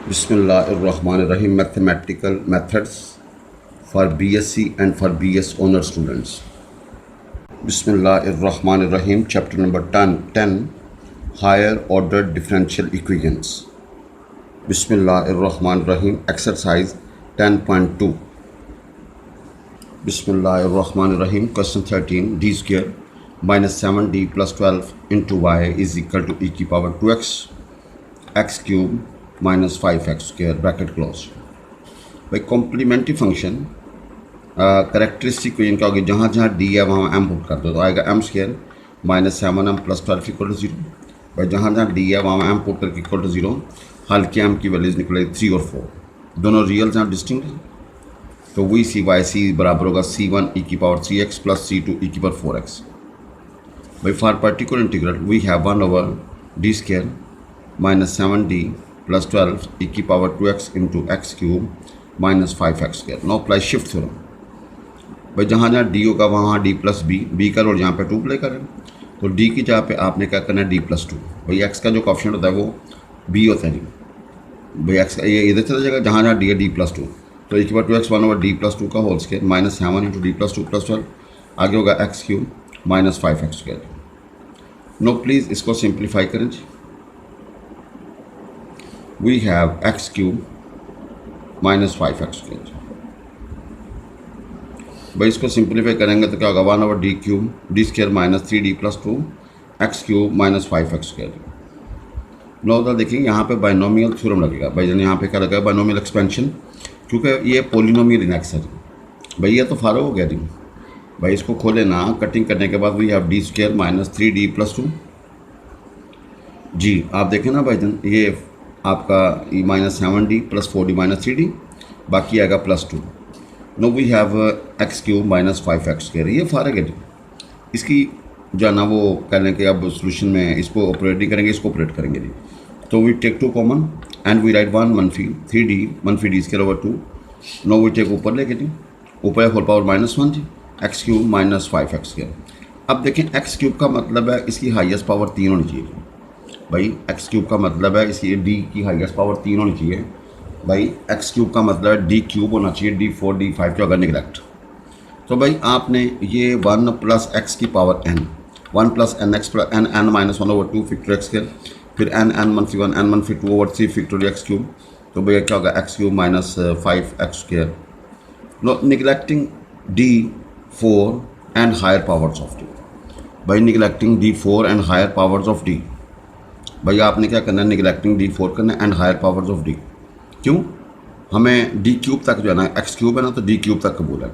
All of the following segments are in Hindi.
Bismillahirrahmanirrahim. Mathematical methods for BSc and for BS honor students. Bismillahirrahmanirrahim. Chapter number 10, Higher Order Differential Equations. Bismillahirrahmanirrahim. Exercise 10.2. Bismillahirrahmanirrahim. Question 13. D square minus 7d plus 12 into y is equal to e की power 2x x cube minus 5x square bracket close. भाई कॉम्प्लीमेंट्री फंक्शन करेक्टरिस्टिक इक्वेशन क्या होगी, जहाँ जहाँ डी है वहाँ एम पुट कर दो तो आएगा M square minus 7m plus 12 equal to 0. भाई जहाँ जहाँ डी है वहाँ एम पुट करके इक्वल टू 0. हल के एम की वैल्यूज निकलेगी 3 और 4, दोनों रियल जहाँ डिस्टिंक्ट है. तो वी सी वाई सी बराबर होगा c1 e की power 3x plus c2 e की पावर 4x. भाई for particular integral we have 1 over D square minus 7d plus 12 e की power 2x into X cube minus 5x square. Now apply shift theorem. भाई जहाँ जहाँ डी होगा वहाँ डी प्लस बी का रोल यहाँ पे 2 प्ले करें. तो डी की जगह पे आपने क्या करना है डी प्लस 2. भाई एक्स का जो कॉफिशेंट होता है वो बी होता है जी. भाई एक्स ये इधर चला जाएगा जहाँ जहाँ डी है डी प्लस 2. तो e की power 2x 1 over D plus 2 का whole square minus 7 into D plus 2 plus 12 आगे होगा x cube minus 5x square. Now please इसको सिंप्लीफाई करें जी. We have x cube minus 5x square. भाई इसको सिंप्लीफाई करेंगे तो क्या होगा 1 over D cube D square minus 3d plus 2 x cube minus 5x square. Now तो देखिए यहाँ पे बाइनोमियल थ्योरम लगेगा. भाई यहाँ पे क्या लगेगा बाइनोमियल एक्सपेंशन, क्योंकि ये पोलिनोमियल इनएक्स है. भाई ये तो फारो हो गया जी. भाई इसको खोले ना, कटिंग करने के बाद we have D square minus 3d plus 2 जी. आप देखें ना भाई ये आपका E minus 7d plus 4d minus 3d बाकी आएगा plus 2. Now we have x cube minus 5x square. ये फारग है जी. इसकी जो है ना वो कह लें कि अब सोल्यूशन में इसको ऑपरेट नहीं करेंगे, इसको ऑपरेट करेंगे जी. तो we take 2 common and we write 1 मनफी 3d मनफी D square over 2. Now we take ऊपर लेके जी, ऊपर होल पावर माइनस 1 जी x cube minus 5x square. अब देखें एक्स क्यूब का मतलब है इसकी हाईएस्ट पावर 3 होनी चाहिए. भाई एक्स क्यूब का मतलब है इसकी डी की हाईएस्ट पावर 3 होनी चाहिए. भाई एक्स क्यूब का मतलब है डी क्यूब होना चाहिए, d4 d5 जो अगर निगलेक्ट. तो भाई आपने ये 1 प्लस एक्स की power n 1 plus N X plus N minus 1 over 2 factor X square फिर n मनफी 1 n मनफी 2 ओवर 3 फैक्टोरियल एक्स क्यूब. तो भैया क्या होगा x cube minus 5x square. Now neglecting d4 and higher powers of d. भाई neglecting d4 and higher powers of d. भाई आपने क्या करना है निगलेक्टिंग d4 करना है and higher powers of d. क्यों? हमें डी क्यूब तक जो है ना एक्स क्यूब है ना तो डी क्यूब तक कबूल है.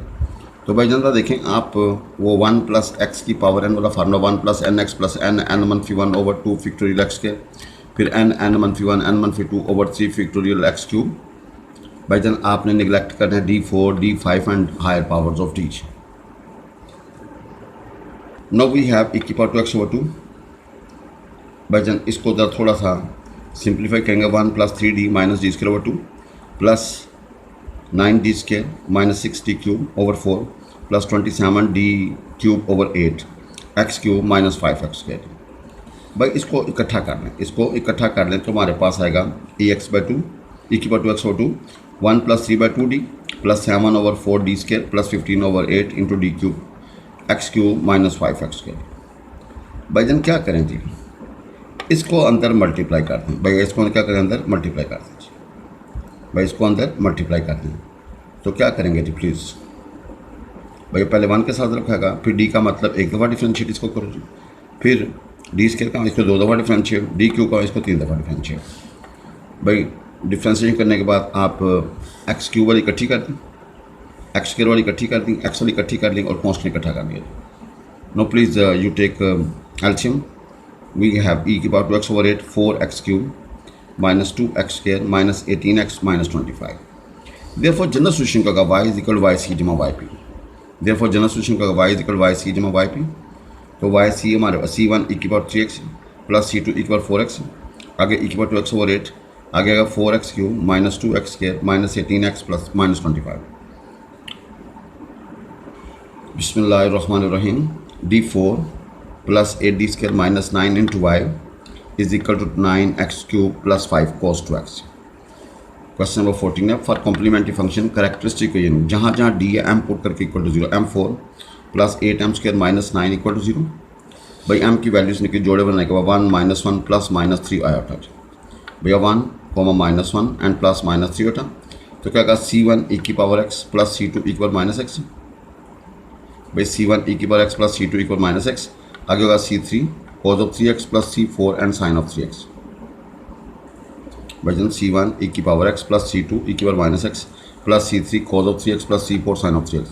तो भाई जनता देखें आप वो 1 प्लस एक्स की पावर n वाला formula 1 plus N X plus N मनफी 1 ओवर 2 फैक्टोरियल एक्स के फिर एन मनफी 1 एन मनफी 2 ओवर 3 फैक्टोरियल एक्स क्यूब. भाई जन आपने निगलेक्ट करना है d4 d5 and higher powers of d. Now we have e की पावर 2x ओवर 2. भाई जन इसको जरा थोड़ा सा सिंप्लीफाई करेंगे 1 plus 3d minus D square over 2 plus 9d square minus 6d cube over 4 plus 27d cube over 8 x cube minus 5x square. भाई इसको इकट्ठा करना है, इसको इकट्ठा कर लें तो हमारे पास आएगा e(x/2 e की power 2x over 2 1 plus 3/2d plus 7 over 4d square plus 15 over 8 into D cube x cube minus 5x square. भाई जन क्या करें जी, इसको अंदर मल्टीप्लाई कर दें. भाई इसको क्या करें अंदर मल्टीप्लाई कर दें. भाई इसको अंदर मल्टीप्लाई कर दें तो क्या करेंगे जी प्लीज़. भाई पहले 1 के साथ रखेगा फिर डी का मतलब एक दफ़ा डिफ्रेंशिएट इसको करो जी. फिर डी स्क्वायर का इसको 2 दफ़ा डिफ्रेंशिएट, डी क्यू का इसको 3 दफ़ा डिफ्रेंशिएट. भाई डिफ्रेंशिएशन करने के बाद आप एक्स क्यूब वाली इकट्ठी कर दें, एक्स स्क्वायर वाली इकट्ठी कर दी, एक्स वाली इकट्ठी कर दी और कॉन्स्टेंट इकट्ठा कर दिया. नो प्लीज़ यू टेक एल्शियम. वी हैव e की power 2x over 8 4x cube minus 2x square minus 18x minus 25. Therefore general solution का y is equal Y C जमा Y P. Therefore general solution का y is equal Y C जमा वाई पी. तो वाई सी हमारे c1 e की power 3x plus c2 e की पावर 4x आगे e की पावर 2x ओवर 8 आगे आएगा 4x cube minus 2x square minus 18x plus minus 25. बिस्मिल्लाहिर्रहमानिर्रहीम. d4 plus 8d square minus 9 into Y is equal to 9x क्यूब plus 5 cos 2x. Question number 14 है for complementary function characteristic equation जहाँ जहाँ डी है एम पुट करके equal to 0 M4 plus 8m² minus 9 equal to 0। भाई एम की वैल्यूज निकली जोड़े बनाने के बाद 1 -1 प्लस -3 आया था भैया 1 -1 एंड प्लस -3 होता तो क्या कहा C1 e की power x plus C2 equal -x। भाई C1 e की power x plus C2 equal -x आगे होगा C3 cos of 3x plus C4 and sin of 3x। भाई C1 e की power x plus C2 e की power -x plus C3 cos of 3x plus C4 sin of 3x।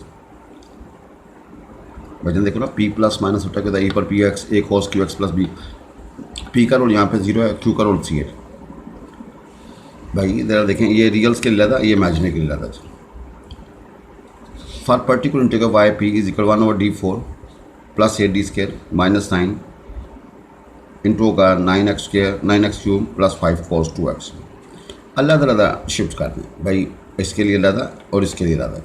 भाई देखो ना p प्लस माइनस होता है e पर पी एक्स ए cos QX plus b। p का रोल यहाँ पे 0 है, q का रोल 3 है। भाई ज़रा देखें ये रियल्स के लिए था, ये इमेजिनरी के लिए था। For particular integral Y P is equal 1/d4 plus 8d² minus 9 into होगा 9x³ प्लस 5 cos 2x। अलग अलग शिफ्ट कर दें भाई, इसके लिए अलग और इसके लिए अलग।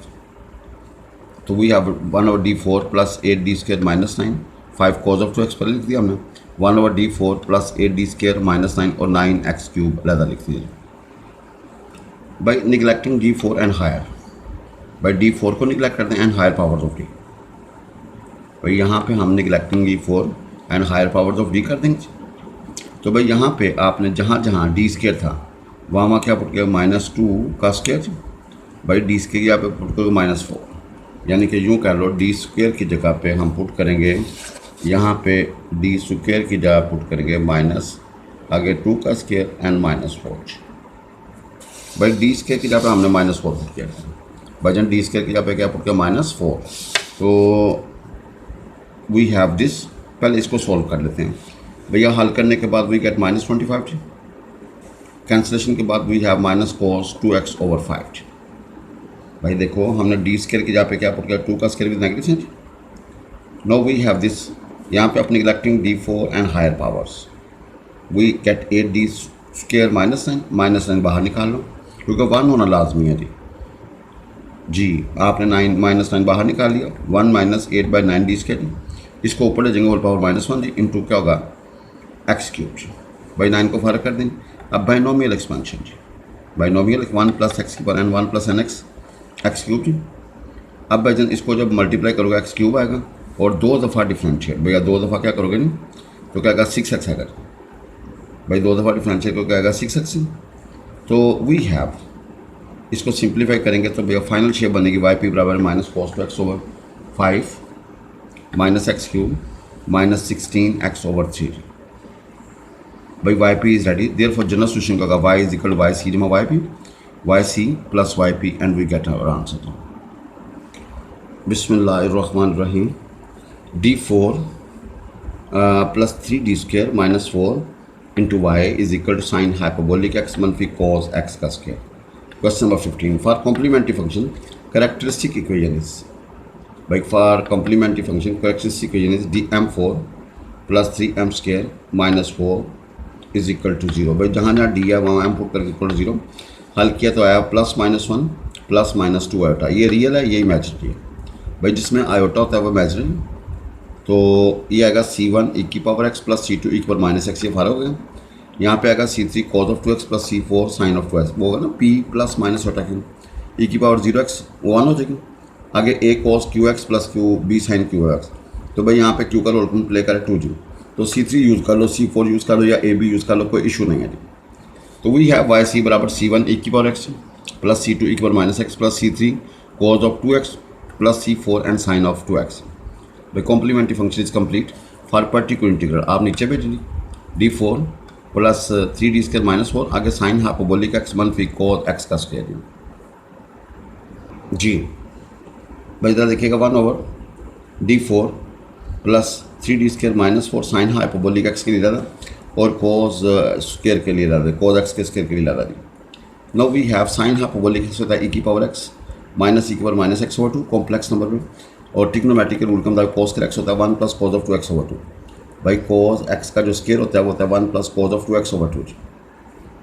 तो we have 1/d4 plus 8d² minus 9 5 cos of 2x पर लिख दिया हमने 1/d4 प्लस 8d² माइनस 9 और 9x³ अलग लिख दिया। By neglecting d4 and higher, by d4 को निगलेक्ट करते हैं and higher powers of d। भाई यहाँ पे हम neglecting d4 and higher powers of d कर देंगे। तो भाई यहाँ पे आपने जहाँ जहाँ d² था वहाँ क्या पुट किया -2 का स्क्वायर। भाई d² यहाँ पे पुट करोगे -4, यानी कि यूँ कह लो d² की जगह पे हम पुट करेंगे यहाँ पे d² की जगह पुट करेंगे माइनस आगे 2 का स्क्वायर एंड -4। भाई d² की जगह पे हमने -4 पुट किया। भाईजान d² की जगह पे क्या पुट किया -4। तो वी हैव दिस, पहले इसको सॉल्व कर लेते हैं। भैया हल करने के बाद वी गेट -25 जी। कैंसिलेशन के बाद वी हैव -cos 2x/5। भाई देखो हमने d² की जगह पे क्या पुट किया 2 का square with negative sign. Now we have this, यहाँ पे अपनी neglecting d4 and higher powers we get 8d² minus 9 बाहर निकाल लो क्योंकि 1 होना लाजमी है जी। आपने 9 बाहर निकाल लिया 1 - 8/9d²। इसको ऊपर ले जाएंगे होल पावर -1 जी इंटू क्या होगा x³ जी। बाई 9 को फर्क कर देंगे। अब बाइनोमियल एक्सपेंशन जी, बाइनोमियल 1 + x⁴ 1 + nx x³ जी। अब भाईजान इसको जब मल्टीप्लाई करोगे x³ आएगा और 2 दफ़ा डिफ्रेंशिएट, भैया 2 दफ़ा क्या करोगे नहीं तो क्या आएगा 6x आएगा। भाई 2 दफ़ा डिफ्रेंशिएट को क्या आएगा 6x। तो वी हैव, इसको सिंप्लीफाई करेंगे तो भैया फाइनल शेप बनेगी yp बराबर -cos 2x/5 -x³ -16x/3। भाई yp is ready, therefore general solution का y is equal to yc जमा yp yc plus yp and we get our answer. बिस्मिल्लाहिर्रहमानिर्रहीम। d4 plus 3d² minus 4 into Y is equal to sine hyperbolic x मनफी cos x का square. Question number 15 for complementary function characteristic equation is, भाई for complementary function characteristic equation is dm4 plus 3m² minus 4 is equal to 0। भाई जहाँ जहाँ डी है वहाँ m पुट करके इक्वल टू 0। हल किया तो आया +-1 प्लस -2 आयोटा। ये रियल है, ये इमेजिनरी है। भाई जिसमें आयोटा होता है वो इमेजिनरी, तो ये आएगा C1 e की power x plus C2 e की पावर -x, ये फारा हो गया। यहाँ पे आएगा C3 cos of 2x plus C4 sin of 2x, वो होगा ना p प्लस माइनस होता क्यों e की पावर 0x 1 हो जाएगी। आगे a cos QX plus q b sin QX, तो भाई यहाँ पे q का रोल प्ले करे 2 तो C3 यूज़ कर लो, C4 यूज़ कर लो या a b यूज़ कर लो, कोई इशू नहीं है। तो वी हैव yc बराबर C1 e की power x plus C2 e की power -x plus C3 cos of 2x plus C4 and sin of 2x। The complementary function is complete for particular integral. आप नीचे भेजिए d4 प्लस 3d² माइनस 4 आगे साइन हाइपरबोलिक x मनफी cos x का स्क्वायर जी। भाई इधर देखिएगा 1/d4 plus 3d² minus 4 sine hyperbolic x के लिए ज़्यादा और cos स्क्वायर के लिए ज़्यादा, cos x के स्क्वायर के लिए ज़्यादा। Now we have sine hyperbolic x होता है e की पावर x माइनस e की पावर -x/2 कॉम्प्लेक्स नंबर में, और ट्रिग्नोमेट्रिक के रूल के मुताबिक cos x होता है 1 + cos of 2x/2। भाई cos x का जो स्क्वायर होता है वो होता है 1 + cos of 2x/2।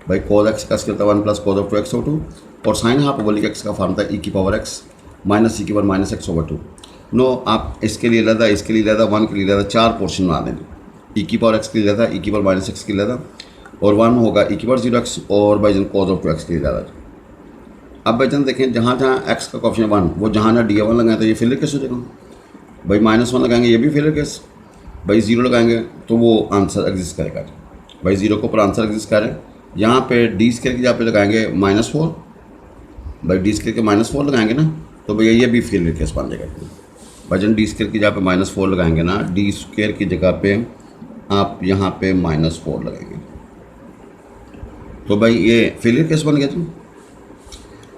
भाई cos x का स्क्वायर होता है 1 + cos of 2x/2 और साइन हाइपरबोलिक x का फॉर्म होता है e की पावर x माइनस e की पावर -x/2। नो आप इसके लिए लेदा, इसके लिए लेदा, 1 के लिए लेदा, 4 पोर्शन बना देंगे। e की पावर x के लिए लेदा, e की पावर -x के लिए लेदा और 1 होगा e की पावर 0x और भाई cos of 2x के लिए लेदा। अब भाईजान देखें जहाँ जहाँ एक्स का कोफिशिएंट 1 वो जहाँ जहाँ डी वन लगाएं तो ये फेलियर केस हो जाएगा। भाई -1 लगाएंगे ये भी फेलियर केस। भाई 0 लगाएंगे तो वो आंसर एग्जिस्ट करेगा। भाई 0 के ऊपर आंसर एग्जिस्ट करे। यहाँ पे डी स्केयर की जहाँ पे लगाएंगे -4, भाई डी स्केयर के -4 लगाएंगे ना तो भैया ये भी फेलियर केस बन जाएगा। भाईजान डी स्केयर की जगह पे -4 लगाएंगे ना, डी स्केयर की जगह पे आप यहाँ पे -4 लगाएंगे तो भाई ये फेलियर केस बन गया। तुम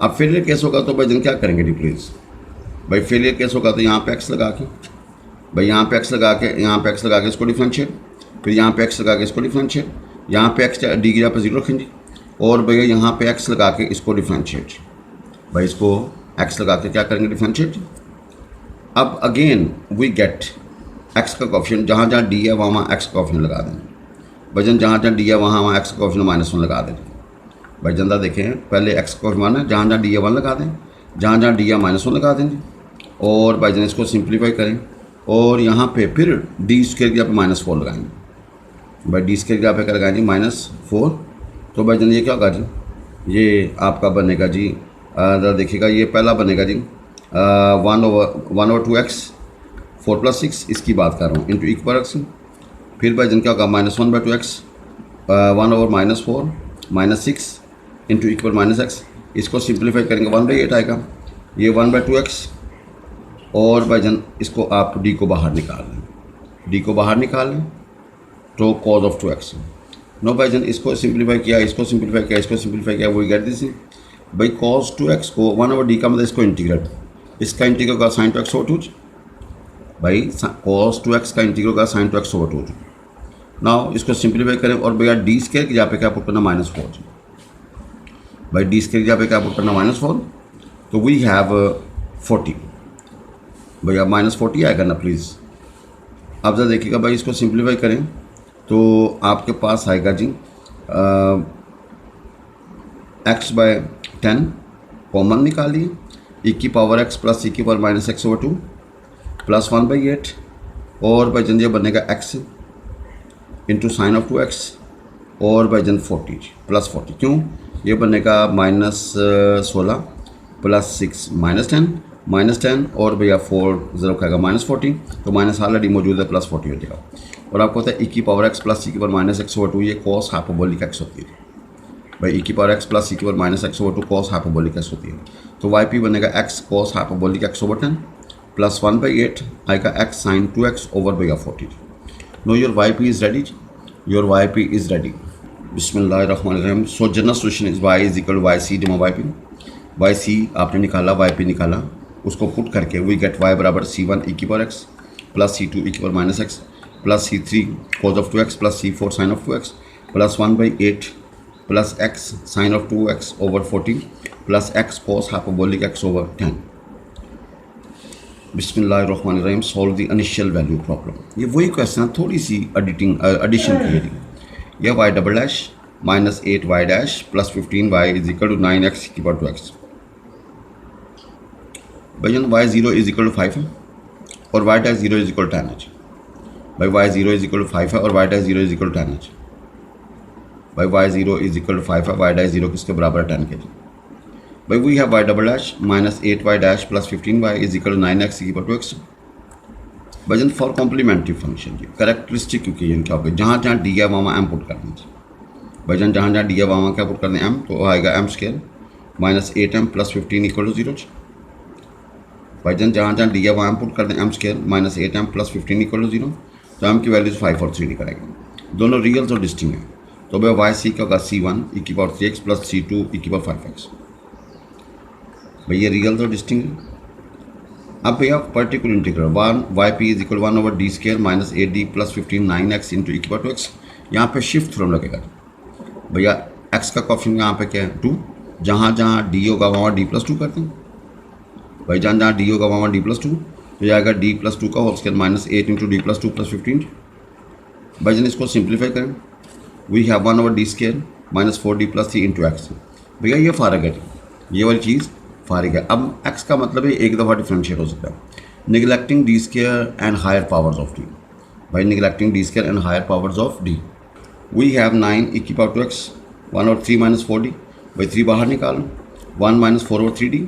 अब फेलियर केस होगा तो भाईजान क्या करेंगे डी प्लीज़। भाई फेलियर केस होगा तो यहाँ पे एक्स लगा के, भाई यहाँ पे एक्स लगा के, यहाँ पे एक्स लगा के इसको डिफरेंशिएट, फिर यहाँ पे एक्स लगा के इसको डिफरेंशिएट, यहाँ पे एक्स डी की जगह पे 0 रखेंगे और भैया यहाँ पे एक्स लगा के इसको डिफरेंशिएट। भाई इसको एक्स लगा के क्या करेंगे डिफरेंशिएट। अब अगेन वी गेट एक्स का कोफिशिएंट, जहाँ जहाँ डी है वहाँ एक्स का कोफिशिएंट लगा देंगे। भाईजान जहाँ जहाँ डी है वहाँ एक्स का कोफिशिएंट -1 लगा देंगे। भाईजान देखें पहले एक्स का कोफिशिएंट 1 है, जहाँ जहाँ डी है 1 लगा दें, जहाँ जहाँ डी है -1 लगा देंगे और भाईजान इसको सिंप्लीफाई करें और यहाँ पे फिर डी स्केयर की जगह पे -4 लगाएंगे। भाई डी स्केयर की जगह पे क्या लगाएंगे -4 तो भाईजान ये क्या होगा जी, ये आपका बनेगा जी ज़रा देखिएगा, ये पहला बनेगा जी 1/2x 4 + 6 इसकी बात कर रहा हूँ इंटू इक्वल एक्स। फिर भाईजान क्या होगा -1/2x 1/-4 -6 इंटू इक्वल -x। इसको सिंप्लीफाई करेंगे 1/8 आएगा, ये 1/2x और भाईजान इसको आप डी को बाहर निकाल लें, डी को बाहर निकाल लें तो cos of 2x। नो भाईजान इसको सिंप्लीफाई किया, इसको सिंप्लीफाई किया, इसको सिंप्लीफाई किया, वही गेट दिस। भाई cos 2x को 1/d का मतलब इसको इंटीग्रेट, इसका इंटीग्रल होगा sin 2x/2। भाई cos 2x का इंटीग्रल होगा sin 2x/2। नाउ इसको सिंप्लीफाई करें और भैया डी स्केयर की जगह पे क्या पुट करना -4। भाई डी स्केयर की जगह पे क्या पुट करना -4 तो वी हैव 40। भैया -40 आएगा ना प्लीज़। अब जरा देखिएगा भाई इसको सिंप्लीफाई करें तो आपके पास आएगा जी x/10 कॉमन निकालिए, e⁻x प्लस e⁻−x/2 प्लस 1/8 और भाईजान ये बनेगा x into sin of 2x और भाईजान 40 प्लस 40 क्यों ये बनेगा -16 प्लस 6 -10 और भैया 4 0 खाएगा -40 तो माइनस ऑलरेडी मौजूद है प्लस 40 हो जाएगा। और आपको पता है e⁻x प्लस e⁻−x/2 ये cos हाइपरबोलिक x होती है। भाई e⁻x plus e⁻−x/2 cos hyperbolic x होती है तो yp बनेगा x cos hyperbolic x/10 plus 1/8 आएगा x sin 2x ओवर भैया 40। Now your yp is ready, your yp is ready. बिस्मिल्लाहिर्रहमानिर्रहीम। So general solution is y is equal yc डिमा yp। yc आपने निकाला, yp निकाला, उसको पुट करके वी गेट y बराबर c1 e⁻x plus c2 e⁻−x plus c3 cos of 2x plus c4 sin of 2x plus 1/8 plus x sin of 2x over 40 plus x cos hyperbolic x over 10। बिस्मिल्लाहिर्रहमानिर्रहीम। Solve the initial value problem. ये वही क्वेश्चन है, थोड़ी सी एडिशन की है। यह y double dash -8y dash plus 15y is equal to 9x की 2x। भाईजान y0 इज इक्वल टू 5 है और y dash 0 is equal to 10 है। भाई y0 इज इक्वल टू 5 है और y dash 0 is equal to 10 है। भाई y0 इज इक्वल टू 5 है, y डैश 0 किसके बराबर है 10 के। भाई we have y double dash -8y dash plus 15y is equal to 9x की 2x। भाईजान फॉर कॉम्प्लीमेंट्री फंक्शन जी करेक्टरिस्टिक क्योंकि क्या होगा जहाँ जहाँ डी है वहाँ एम पुट कर दें। भाईजान जहाँ जहाँ डी है वहाँ क्या पुट कर दें एम तो आएगा M square -8m plus 15 equal to 0। भाईजान जहाँ जहाँ डी है वहाँ एम पुट कर दें M square -8m plus 15 equal to 0 तो एम की वैल्यूज 5 और 3 निकलेंगे। दोनों रियल्स और डिस्टिंग है तो भाई वाई सी का होगा c1 e⁻3x plus c2 e⁻5x। भाई ये रियल तो डिस्टिंग है। अब भैया particular integral 1 yp is equal 1/d² -8d plus 15 9x into e⁻2x। यहाँ पे शिफ्ट थ्योरम लगेगा भैया। x का कोएफिशिएंट यहाँ पे क्या है 2, जहाँ जहाँ d होगा वहाँ d+2 करते हैं। भाई जहाँ जहाँ d होगा वहाँ d+2 तो जाएगा d+2 का whole square -8 into d+2 plus 15। भाई जन इसको सिंप्लीफाई करें we have 1/d² -4d plus 3 into x। भैया ये फारग है, ये वाली चीज़ फारिग है। अब x का मतलब है एक दफ़ा डिफरेंशिएट हो सकता है। Neglecting d² and higher powers of d। भाई neglecting d² and higher powers of d we have 9 e⁻2x 1/3 -4d। भाई 3 बाहर निकालो 1 minus 4 over 3d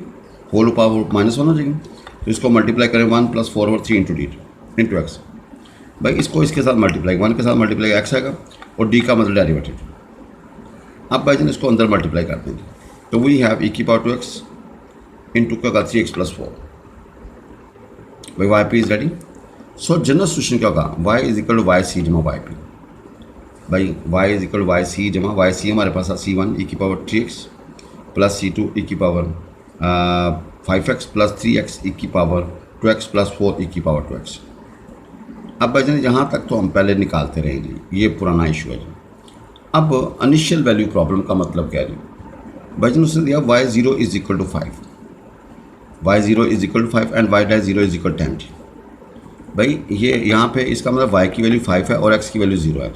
whole power -1 हो जाएगी। तो इसको मल्टीप्लाई करें 1 plus 4 over 3 into D into x. भाई इसको इसके साथ मल्टीप्लाई 1 के साथ मल्टीप्लाई एक्स आएगा और डी का मतलब डेरिवेटिव। अब भाई इसको अंदर मल्टीप्लाई कर देंगे तो वी हैव e की पावर 2x इंटू क्या होगा 3x प्लस 4। भाई Y P is ready. So general solution क्या होगा y is equal to Y C जमा वाई पी। भाई y is equal to Y C जमा वाई सी हमारे पास है c1 e की power 3x plus c2 e की power 5x plus 3x e की पावर 2x प्लस 4 e की पावर 2x। अब भाई यहाँ तक तो हम पहले निकालते रहेंगे, ये पुराना इशू है जी। अब इनिशियल वैल्यू प्रॉब्लम का मतलब क्या है भाई उसने दिया y0 is equal to 5, y0 is equal to 5 and y'0 is equal 10। भाई ये यहाँ पे इसका मतलब y की वैल्यू 5 है और x की वैल्यू 0 है।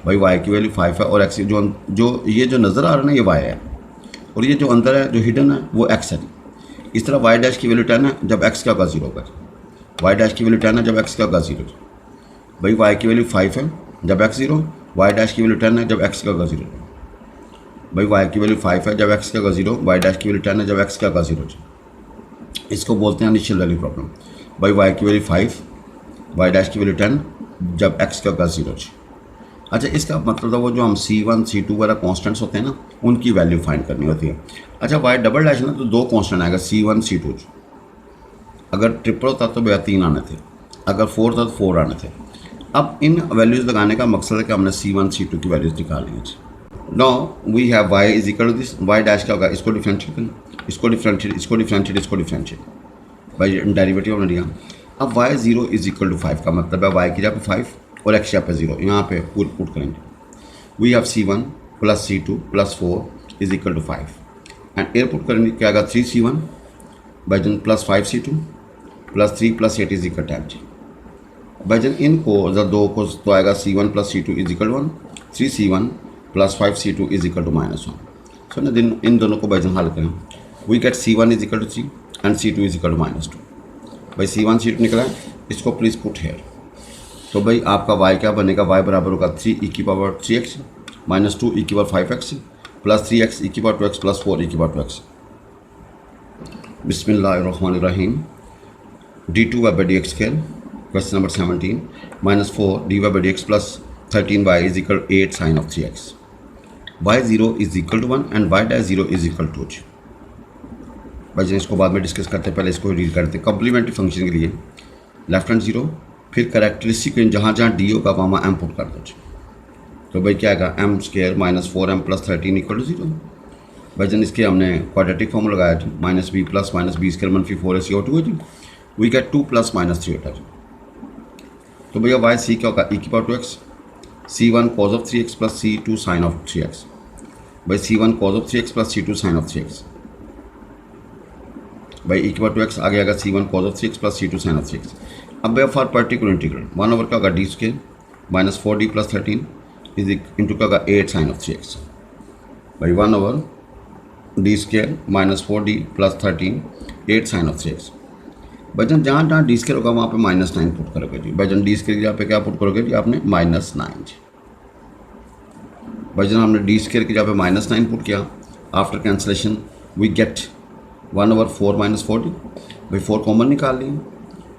भाई y की वैल्यू 5 है और x जो ये जो नज़र आ रहा है ना ये y है और ये जो अंदर है जो हिडन है वो x है। इस तरह y डैश की वैल्यू 10 है जब x क्या होगा 0 होगा। y डैश की वैल्यू 10 है जब x क्या होगा 0। भाई y की वैल्यू 5 है जब x 0, y डैश की वैल्यू 10 है जब x क्या होगा 0। भाई y की वैल्यू 5 है जब x क्या होगा 0, y डैश की वैल्यू 10 है जब x क्या होगा 0। इसको बोलते हैं इनिशियल वैल्यू प्रॉब्लम। भाई y की वैल्यू 5, y डैश की वैल्यू 10 जब x क्या होगा 0। अच्छा इसका मतलब था वो जो हम c1 c2 वाला कॉन्स्टेंट्स होते हैं ना उनकी वैल्यू फाइंड करनी होती है। अच्छा y डबल डैश ना तो 2 कॉन्स्टेंट आएगा c1 c2। अगर ट्रिपल होता तो भैया 3 आने थे, अगर 4 था तो 4 आने थे। अब इन वैल्यूज़ लगाने का मकसद है कि हमने c1 c2 की वैल्यूज़ निकालनी है। Now we have y is equal to this, y dash क्या होगा इसको डिफरेंशिएट करें, इसको डिफरेंशिएट, इसको डिफरेंशिएट, इसको डिफरेंशिएट। भाई डेरिवेटिव हमने लिया। अब y0 इज इक्वल टू 5 का मतलब है y की जगह पे 5 और x जगह पे 0, यहाँ पे पुट करेंगे। We have c1 plus c2 plus 4 is equal to 5 and here put करेंगे क्या आएगा 3c1 भाईजन प्लस 5c2 प्लस 3 प्लस 8 इज इक्वल 10। भाईजन इनको जब 2 को तो आएगा c1 plus c2 is equal 1, 3c1 plus 5c2 is equal to -1। So ना इन दोनों को भाईजन हल करें। We get c1 is equal to 3 and c2 is equal to -2। भाई c1 c2 निकला है, इसको प्लीज़ पुट हेयर। तो भाई आपका y क्या बनेगा, y बराबर होगा 3 e की पावर 3x माइनस 2 e की power 5x plus 3x e की पावर 2x प्लस 4 e की पावर 2x। बिस्मिल्लाहिर्रहमानिर्रहीम। d2 y by dx square question number 17 minus 4 dy by dx plus 13y is equal 8 sine of 3x। y0 is equal to 1 and y dash 0 is equal to 2। भाई इसको बाद में डिस्कस करते हैं, पहले इसको रीड करते हैं। कम्प्लीमेंट्री फंक्शन के लिए लेफ्ट हैंड 0 फिर करेक्टरिस्टिक जहाँ जहाँ डी होगा वहाँ एम पुट कर दो। तो भाई क्या आएगा M square minus 4m plus 13 equal to 0। भाई जन इसके हमने क्वाड्रेटिक फॉर्मूला लगाया जी minus B plus minus B square मनफी 4ac/2 है जी। वी गेट 2 प्लस माइनस 3 होता है। तो भैया वाई सी क्या होगा e की power 2x c1 cos of 3x plus c2 sine of 3x। भाई c1 cos of 3x plus c2 sine of 3x। भाई e की पावर 2x आगे आएगा c1 cos of 3x plus c2 sine of 3x। अब भैया फॉर पर्टिकुलर इंटीग्रल 1 ओवर क्या होगा D square minus 4d plus 13 is into क्या होगा 8 साइन ऑफ 3x। भाई 1 over D square minus 4d plus 13 8 sine of 3x। भाईजान जहाँ जहाँ डी स्क्वायर होगा वहाँ पे -9 पुट करोगे जी। भाईजान डी स्क्वायर की जगह पे क्या पुट करोगे जी आपने -9 जी। भाईजान हमने डी स्क्वायर की जगह पे -9 पुट किया। After cancellation we get 1 over 4 minus 4d। भाई 4 कॉमन निकाल लिए।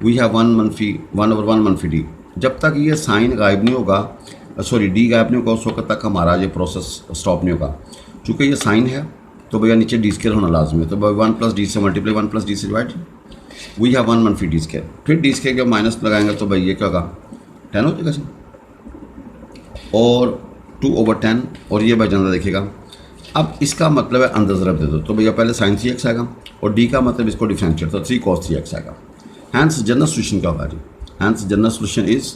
वी हैव 1 ओवर 1 मनफी डी। जब तक ये साइन गायब नहीं होगा, सॉरी डी गायब नहीं होगा, उस वक्त तक हमारा ये प्रोसेस स्टॉप नहीं होगा। चूँकि ये साइन है तो भैया नीचे डी स्क्वायर होना लाजमी है। तो भाई 1 प्लस डी से मल्टीप्लाई 1 प्लस डी से डिवाइड। वी हैव 1 मनफी डी स्क्वायर। फिर डी स्क्वायर जब माइनस लगाएंगे तो भाई ये क्या होगा 10 हो जाएगा और 2 ओवर 10 और ये भाई ज़्यादा देखिएगा। अब इसका मतलब है अंदर ज़रब दे दो। तो भैया पहले साइन 3x आएगा और डी का मतलब इसको डिफरेंशिएट तो 3 cos 3x आएगा। हैंस जनरल सोल्यूशन क्या होगा जी, हैंस जनरल सोल्यूशन इज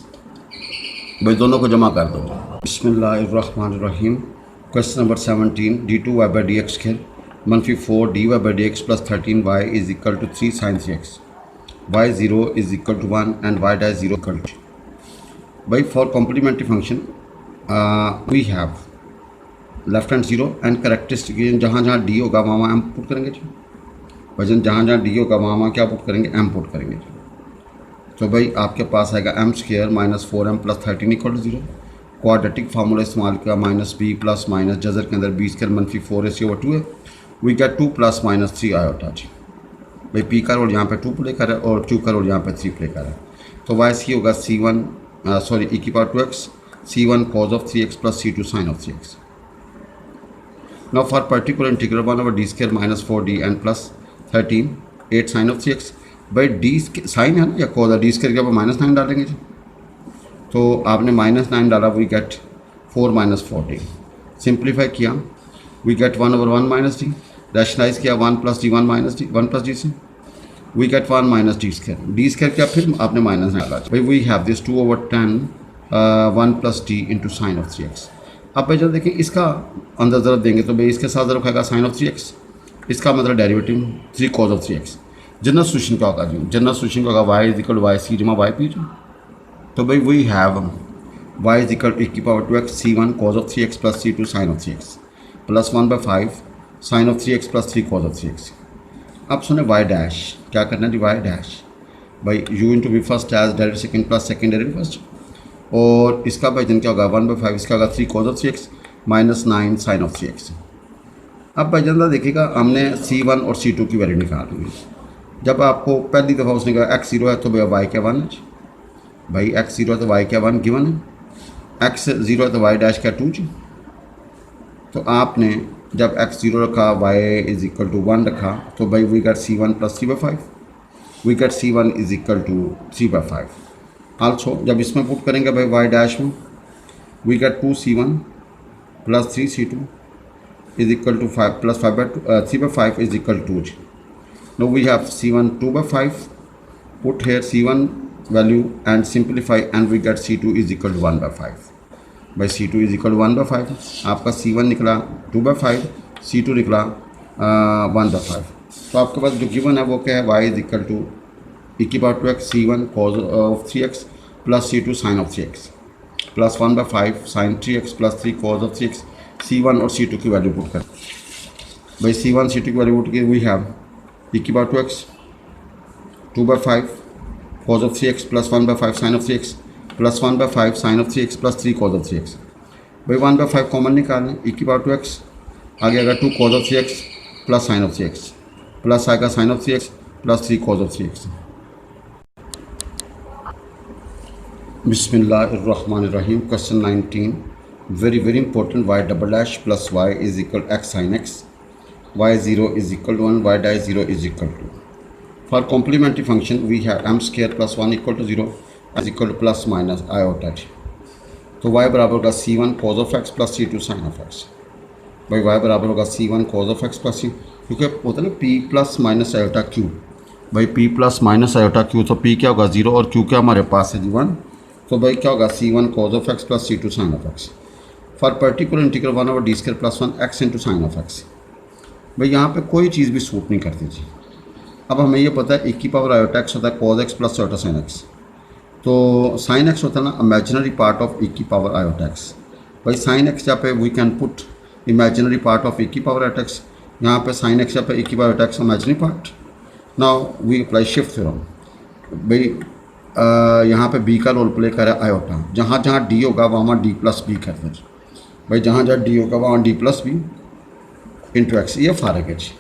भाई दोनों को जमा कर दो। बिस्मिल्लाहिर्रहमानिर्रहीम। Question number 17 d2 y by dx square मनफी 4 dy by dx plus 13y is equal to 3 sine 3x। y0 is equal to 1 and y dash 0 equal to. भाई for complementary function we have left hand 0 and characteristic जहाँ जहाँ डी होगा वहाँ एम पुट करेंगे जी। वजन जहाँ जहाँ डी होगा वहाँ क्या पुट करेंगे एम पुट करेंगे जी। तो भाई आपके पास आएगा M square minus 4m plus 13 equal to 0। Quadratic formula इस्तेमाल किया माइनस बी प्लस माइनस जजर के अंदर बी स्क्वायर मनफी 4ac/2 है। We get 2 plus minus 3 iota जी। भाई पी का रोल यहाँ पे 2 प्ले कर रहा है और क्यू का रोल यहाँ पे 3 प्ले कर रहा है। तो वाई सी होगा C1 सॉरी e की power 2x C1 cos of 3x plus C2 sin of 3x। Now for particular integral 1 over d square minus 4d and plus 13 8 sin of 3x। भाई डी साइन है ना या cos है, डी स्क्वायर के ऊपर -9 डालेंगे जी। तो आपने -9 डाला, we get 4 minus 4d। Simplify किया, we get 1 over 1 minus D. Rationalize किया 1 plus D 1 minus D 1 plus D से we get 1 minus D square क्या फिर आपने माइनस डाला भाई। We have this 2 over 10 1 plus D into sine of 3x। अब भाई जब देखें इसका अंदर ज़रूरत देंगे तो भाई इसके साथ ज़रूर खाएगा साइन ऑफ 3x, इसका मतलब derivative 3 cos of 3x। General solution क्या होगा जी? जनरल सोल्यूशन क्या होगा? y is equal Y C जमा वाई पी। तो भाई we have y is equal e की power 2x C1 cos of 3x plus C2 sine of 3x plus 1/5 sine of 3x plus 3 cos of 3x। अब सुने y डैश क्या करना है जी? y डैश भाई u into we first as derivative second plus second derivative first, और इसका भाईजन क्या होगा 1/5, इसका होगा 3 cos of 3x minus 9 sine of 3x। अब भाईजन देखिएगा हमने C1 और C2 की वैल्यू निकालनी है। जब आपको पहली दफ़ा उसने कहा x0 है तो भैया y क्या 1 है भाई, x0 है तो y क्या 1 गिवन है, x0 है तो y डैश क्या 2 जी। तो आपने जब x0 रखा y इज इक्वल टू 1 रखा तो भाई we get C1 plus 3/5, we get C1 is equal to 3/5। Also जब इसमें पुट करेंगे भाई y डैश में we get 2C1 plus 3C2 is equal to 5 plus 3/5 is equal to 2। Now we have C1 2/5, put here C1 value and simplify and we get C2 is equal to 1/5। by C2 is equal to 1/5, आपका C1 निकला 2/5, C2 निकला 1/5। तो आपके पास जो गिवन है वो क्या है? y is equal to e की power 2x C1 cos of 3x plus C2 sin of 3x plus 1/5 sin 3x plus 3 cos of 3x। C1 और C2 की वैल्यू पुट कर भाई C1 C2 की वैल्यू पुट की वी हैव e की power 2x 2/5 cos of 3x plus 1/5 sin of 3x plus 1/5 sin of 3x plus 3 cos of 3x। भाई 1/5 कॉमन निकालें, e की पावर 2x आगे आएगा 2 cos of 3x plus sin of 3x plus आएगा sin of 3x plus 3 cos of 3x। बिस्मिल्लाहिर्रहमानिर्रहीम। Question 19 very important. y double dash plus y is equal x sin x, y0 is equal to 1, y dash 0 is equal to। For complementary function we have m square plus 1 equal to 0 is equal to plus minus iota t। तो y बराबर होगा C1 cos of x plus C2 sin of x। भाई y बराबर होगा C1 cos of x plus C, क्योंकि होता है ना P plus minus iota Q। भाई P plus minus iota Q, तो P क्या होगा 0 और Q क्या हमारे पास है जी 1। तो भाई क्या होगा C1 cos of x plus C2 sin of x। For particular integral 1 over d square plus 1 x into sine of x। भाई यहाँ पे कोई चीज़ भी सूट नहीं करती जी। अब हमें ये पता है e की पावर आयोटा x होता है cos x plus iota sin x। तो sin x होता है ना इमेजिनरी पार्ट ऑफ e की पावर आयोटा x। भाई sin x जहाँ पे we can put imaginary part of e की पावर आयोटा x, यहाँ पे sin x जहाँ पे e की power iota x imaginary part. Now we apply shift theorem. भाई यहाँ पे b का रोल प्ले करे आयोटा, जहाँ जहाँ d होगा वहाँ d प्लस b करते हैं। भाई जहाँ जहाँ d होगा वहाँ d plus b into x, ये फ़र्क है जी।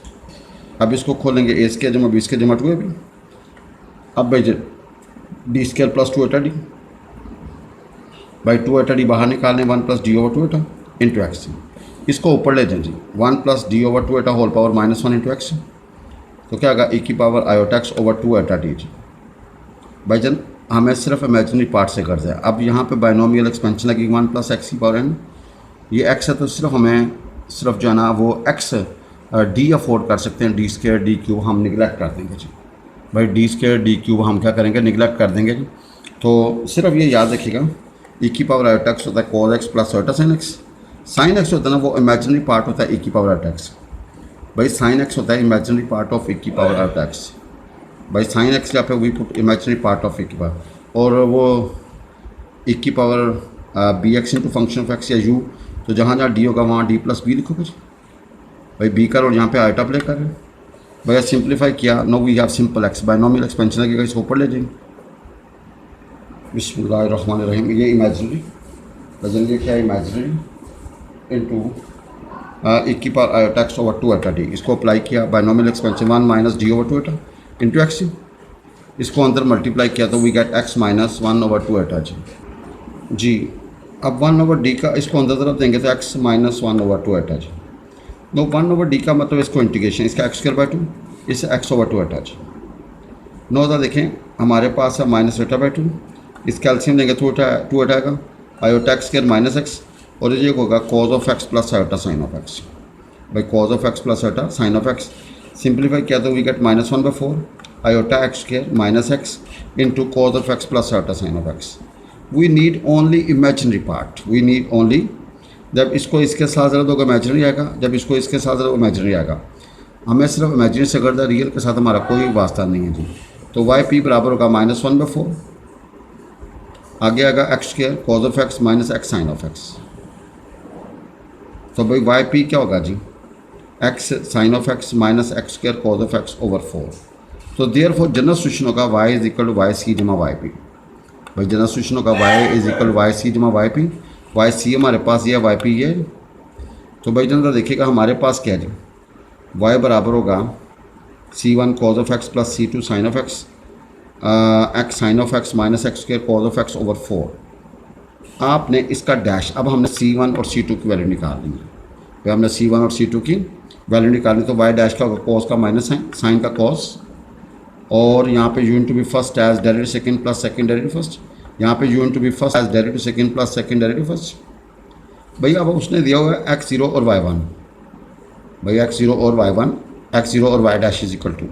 अब इसको खोलेंगे ए स्केयर जमा बी स्केयर जमा 2 है भी। अब भाई D square plus 2 eta D, भाई 2 एटा डी बाहर निकालने 1 plus D over 2 eta into X. इसको ऊपर ले जाएं जी 1 प्लस डी ओवर 2 एटा होल पावर -1 इंटू एक्स। तो क्या होगा e की power iota x over 2 eta D G. भाई जन हमें सिर्फ इमेजिनरी पार्ट से कर दिया। अब यहाँ पे बाइनोमियल एक्सपेंशन लगी 1 प्लस एक्स की पावर n, ये x है तो सिर्फ हमें सिर्फ जो है ना वो x डी अफोर्ड कर सकते हैं, डी स्क्वायर डी क्यूब हम निगलेक्ट कर देंगे जी। भाई डी स्क्वायर डी क्यूब हम क्या करेंगे निगलेक्ट कर देंगे जी। तो सिर्फ ये याद रखिएगा e की पावर आयोटा x होता है cos x plus iota sin x। sin x होता है ना वो इमेजिनरी पार्ट होता है e की पावर आयोटा x। भाई sin x होता है इमेजिनरी पार्ट ऑफ e की पावर आयोटा x। भाई sin x जहाँ पे we put imaginary part of e की पावर, और वो e की power B X into function of x या u, तो जहाँ जहाँ d होगा वहाँ d प्लस बी लिखोगे। भाई b का रोल यहाँ पे आयोटा प्ले कर रहे हैं। भाई सिंप्लीफाई किया, now we have simple x, binomial expansion लगेगा, इसको ऊपर ले जाएंगे। बिस्मिल्लाहिर्रहमानिर्रहीम। ये इमेजिनरी वजन ये क्या है इमेजिनरी इंटू e की power iota X over 2 eta D, इसको अप्लाई किया binomial expansion 1 minus D over 2 eta into X, इसको अंदर मल्टीप्लाई किया तो we get X minus 1 over 2 eta जी। अब 1 ओवर डी का इसको अंदर तरफ देंगे तो एक्स माइनस 1 ओवर 2 एटा जी। तो 1 ओवर डी का मतलब इसको इंटीग्रेशन, इसका एक्स स्क्वायर बाई 2, इसे एक्स ओवर 2 एटा जी। नो था देखें हमारे पास है माइनस एटा बाई 2, इसका एल्सियम देंगे तो 2 एटा आएगा, iota x square minus x, और ये होगा cos of x plus iota sine of x. भाई cos of x plus iota sine of x simplify किया तो we get minus 1/4 iota x square minus x into cos of x plus iota sine of x. We need only imaginary part, we need only, जब इसको इसके साथ ज़रा तो इमेजिनरी आएगा, जब इसको इसके साथ ज़रा इमेजिनरी आएगा, हमें सिर्फ इमेजिनरी से करता, रियल के साथ हमारा कोई वास्ता नहीं है जी। तो वाई पी बराबर होगा माइनस 1/4, आगे आएगा x square cos of x minus x sine of x. तो भाई वाई पी क्या होगा जी, x sine of x minus x square cos of x over 4। तो देयर फॉर जनरल सोल्यूशन होगा Y is equal to Y C जमा वाई पी। भाई जनरल सोल्यूशन होगा Y is equal to Y C जमा वाई पी, वाई सी हमारे पास ये वाई पी ये। तो भाई जनरल देखिएगा हमारे पास क्या है जी, वाई बराबर होगा C1 cos of x plus C2 sine of X, X sine of x minus x square cos of x over 4। आपने इसका डैश, अब हमने C1 और C2 की वैल्यू निकालनी है। तो हमने C1 और C2 की वैल्यू निकालनी, तो वाई डैश का होगा कॉस का माइनस साइन, साइन का कॉस, और यहाँ पे U to be first as derivative second plus second derivative first, यहाँ पे U to be first as derivative second plus second derivative first. भैया अब उसने दिया हुआ है x0 और y1, भैया x0 और y1, x0 और y dash is equal to,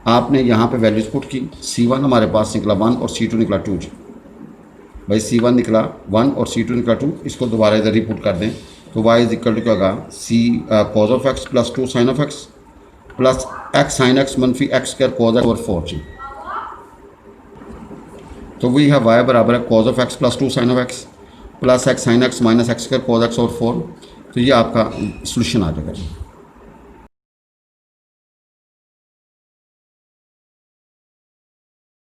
आपने यहाँ पे वैल्यूज पुट की। C1 हमारे पास निकला 1 और C2 निकला 2 जी। भाई C1 निकला 1 और C2 निकला 2, इसको दोबारा इधर ही पुट कर दें तो y इज इक्वल टू क्या होगा, cos of x plus 2 sine of x plus x sine x मनफी x square cos x over 4 जी। तो वी है y बराबर है cos of x plus 2 sine of x plus x sine x minus x square cos x over 4। तो ये आपका सोल्यूशन आ जाएगा जी।